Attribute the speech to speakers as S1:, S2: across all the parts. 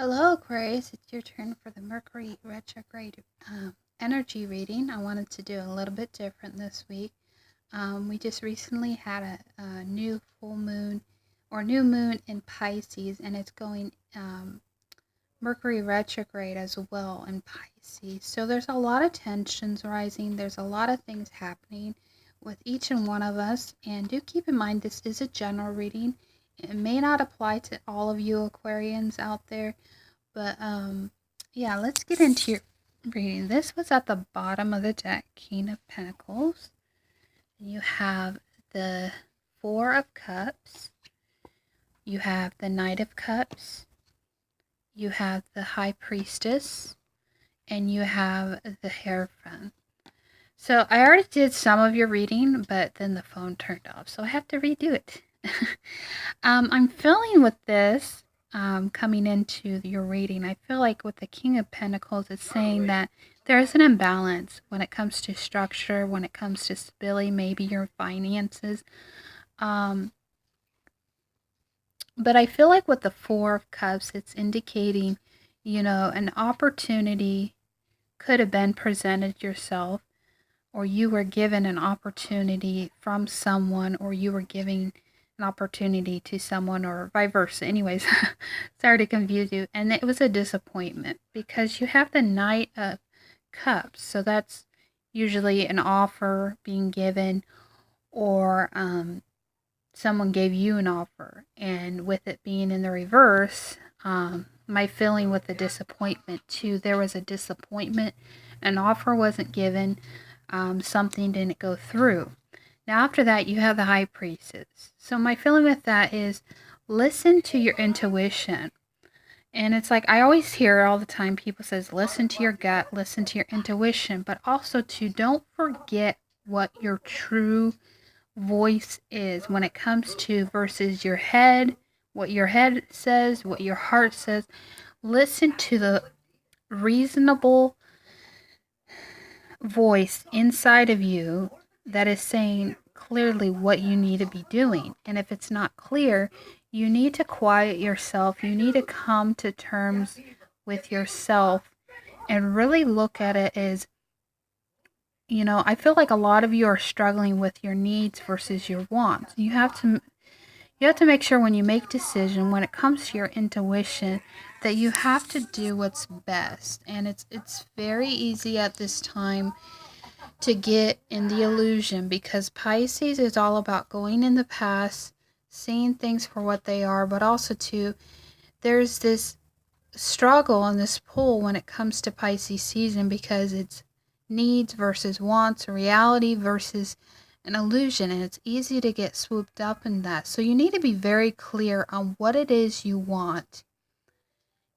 S1: Hello, Aquarius. It's your turn for the Mercury Retrograde energy reading. I wanted to do a little bit different this week. We just recently had a new full moon or new moon in Pisces, and it's going Mercury retrograde as well in Pisces. So there's a lot of tensions rising. There's a lot of things happening with each and one of us. And do keep in mind, this is a general reading. It may not apply to all of you Aquarians out there, but yeah, let's get into your reading. This was at the bottom of the deck, King of Pentacles. You have the Four of Cups. You have the Knight of Cups. You have the High Priestess. And you have the Hierophant. So I already did some of your reading, but then the phone turned off, so I have to redo it. I'm feeling with this coming into your reading, I feel like with the King of Pentacles, it's saying that there is an imbalance when it comes to structure, when it comes to stability, maybe your finances. But I feel like with the Four of Cups, it's indicating, an opportunity could have been presented yourself, or you were given an opportunity from someone, or you were giving an opportunity to someone, or vice versa. Anyways, sorry to confuse you. And it was a disappointment because you have the Knight of Cups. So that's usually an offer being given, or someone gave you an offer. And with it being in the reverse, my feeling with the disappointment too, there was a disappointment. An offer wasn't given. Something didn't go through. Now after that, you have the High Priestess. So my feeling with that is listen to your intuition. And it's like I always hear all the time, people says listen to your gut, listen to your intuition, but also to don't forget what your true voice is when it comes to versus your head, what your head says, what your heart says. Listen to the reasonable voice inside of you that is saying clearly what you need to be doing. And if it's not clear, you need to quiet yourself. You need to come to terms with yourself and really look at it as, I feel like a lot of you are struggling with your needs versus your wants. You have to make sure when you make decision, when it comes to your intuition, that you have to do what's best. And it's very easy at this time to get in the illusion, because Pisces is all about going in the past, seeing things for what they are, but also too, there's this struggle and this pull when it comes to Pisces season, because it's needs versus wants, reality versus an illusion, and it's easy to get swooped up in that. So you need to be very clear on what it is you want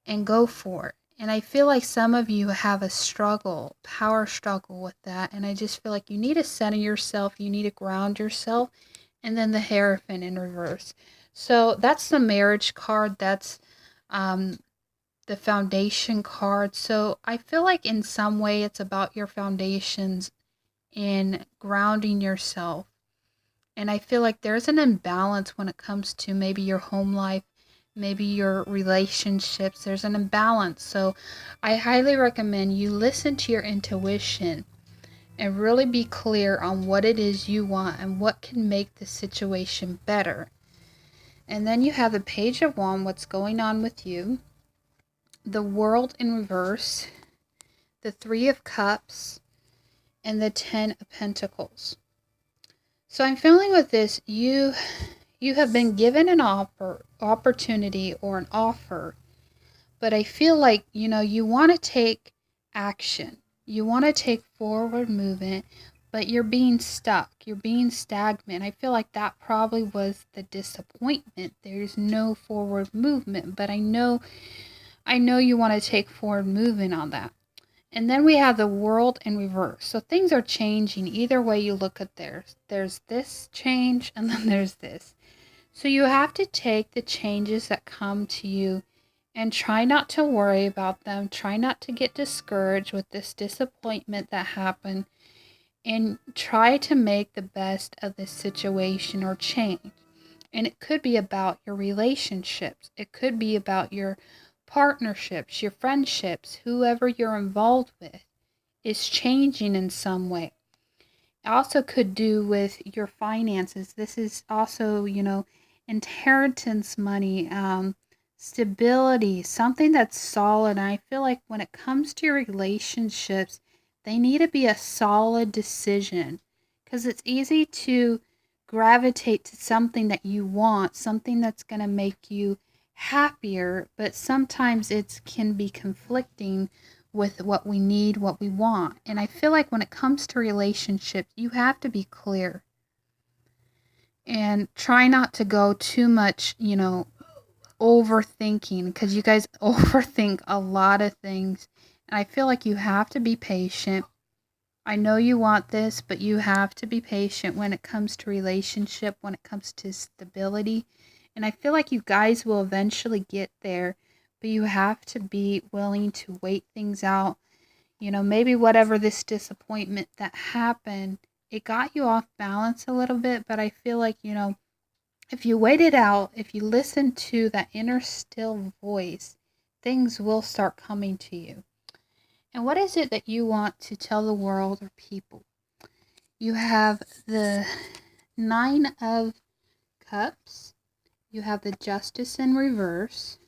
S1: and go for it. And I feel like some of you have a struggle, power struggle with that. And I just feel like you need to center yourself. You need to ground yourself. And then the Hierophant in reverse. So that's the marriage card. That's the foundation card. So I feel like in some way it's about your foundations in grounding yourself. And I feel like there's an imbalance when it comes to maybe your home life, maybe your relationships. There's an imbalance. So I highly recommend you listen to your intuition and really be clear on what it is you want and what can make the situation better. And then you have the Page of Wands, what's going on with you, the World in reverse, the Three of Cups, and the Ten of Pentacles. So I'm feeling with this, you have been given an opportunity or an offer, but I feel like, you want to take action. You want to take forward movement, but you're being stuck. You're being stagnant. I feel like that probably was the disappointment. There's no forward movement, but I know you want to take forward movement on that. And then we have the World in reverse. So things are changing either way you look at theirs. There's this change and then there's this. So you have to take the changes that come to you and try not to worry about them. Try not to get discouraged with this disappointment that happened, and try to make the best of this situation or change. And it could be about your relationships. It could be about your partnerships, your friendships, whoever you're involved with is changing in some way. It also could do with your finances. This is also, inheritance money, stability, something that's solid. And I feel like when it comes to your relationships, they need to be a solid decision, because it's easy to gravitate to something that you want, something that's going to make you happier, but sometimes it can be conflicting with what we need, what we want. And I feel like when it comes to relationships, you have to be clear and try not to go too much, overthinking, because you guys overthink a lot of things. And I feel like you have to be patient. I know you want this, but you have to be patient when it comes to relationship, when it comes to stability. And I feel like you guys will eventually get there, but you have to be willing to wait things out. Maybe whatever this disappointment that happened, it got you off balance a little bit, but I feel like, if you wait it out, if you listen to that inner still voice, things will start coming to you. And what is it that you want to tell the world or people? You have the Nine of Cups. You have the Justice in reverse,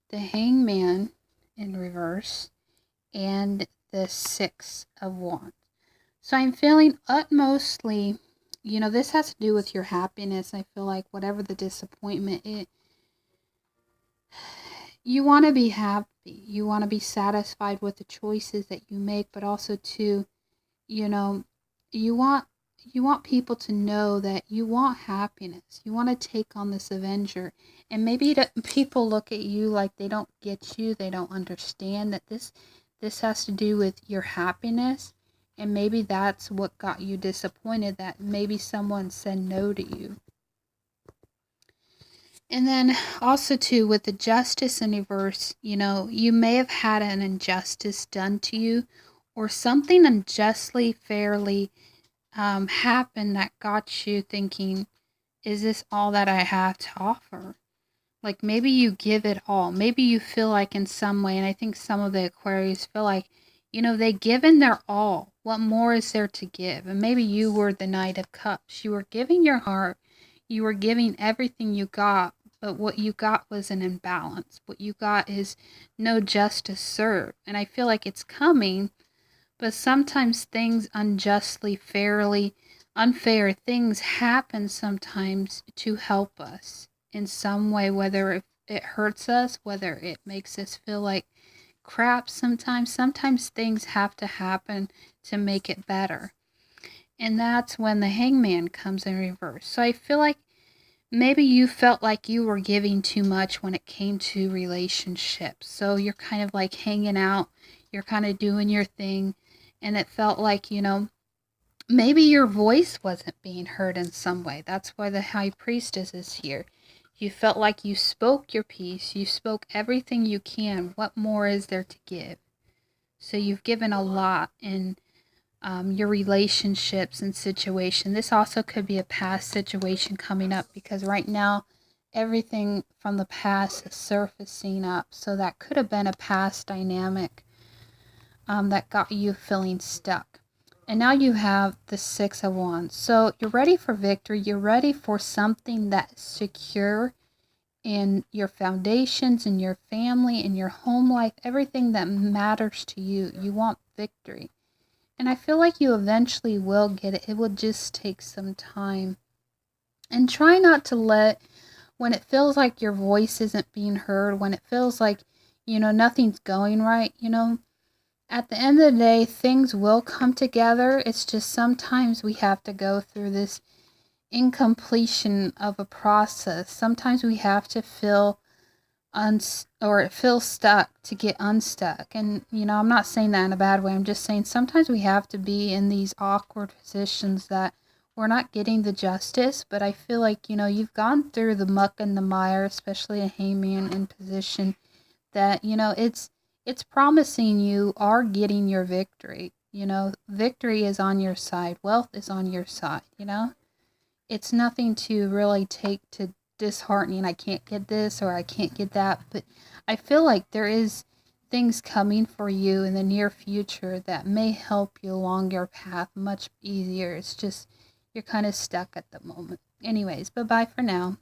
S1: the Hangman in reverse, and the Six of Wands. So I'm feeling utmostly, this has to do with your happiness. I feel like whatever the disappointment, you want to be happy. You want to be satisfied with the choices that you make, but also to, you know, you want people to know that you want happiness. You want to take on this Avenger. And maybe people look at you like they don't get you, they don't understand that this has to do with your happiness. And maybe that's what got you disappointed, that maybe someone said no to you. And then also too, with the Justice in reverse, you may have had an injustice done to you, or something unjustly, fairly happened that got you thinking, is this all that I have to offer? Like maybe you give it all. Maybe you feel like in some way, and I think some of the Aquarius feel like, they given their all. What more is there to give? And maybe you were the Knight of Cups. You were giving your heart. You were giving everything you got, but what you got was an imbalance. What you got is no justice served. And I feel like it's coming, but sometimes things unjustly, fairly, unfair things happen sometimes to help us in some way, whether it hurts us, whether it makes us feel like crap sometimes. Sometimes things have to happen to make it better. And that's when the Hangman comes in reverse. So I feel like maybe you felt like you were giving too much when it came to relationships. So you're kind of like hanging out, you're kind of doing your thing, and it felt like, maybe your voice wasn't being heard in some way. That's why the High Priestess is here. You felt like you spoke your piece, you spoke everything you can. What more is there to give? So you've given a lot in your relationships and situation. This also could be a past situation coming up, because right now everything from the past is surfacing up. So that could have been a past dynamic that got you feeling stuck. And now you have the Six of Wands. So you're ready for victory. You're ready for something that's secure in your foundations, in your family, in your home life, everything that matters to you. You want victory. And I feel like you eventually will get it. It will just take some time. And try not to let, when it feels like your voice isn't being heard, when it feels like, nothing's going right, at the end of the day, things will come together. It's just sometimes we have to go through this incompletion of a process. Sometimes we have to feel stuck to get unstuck. And, I'm not saying that in a bad way. I'm just saying sometimes we have to be in these awkward positions that we're not getting the justice. But I feel like, you've gone through the muck and the mire, especially a Hangman in position, that, it's promising you are getting your victory. Victory is on your side. Wealth is on your side, It's nothing to really take to disheartening. I can't get this or I can't get that. But I feel like there is things coming for you in the near future that may help you along your path much easier. It's just you're kind of stuck at the moment. Anyways, bye-bye for now.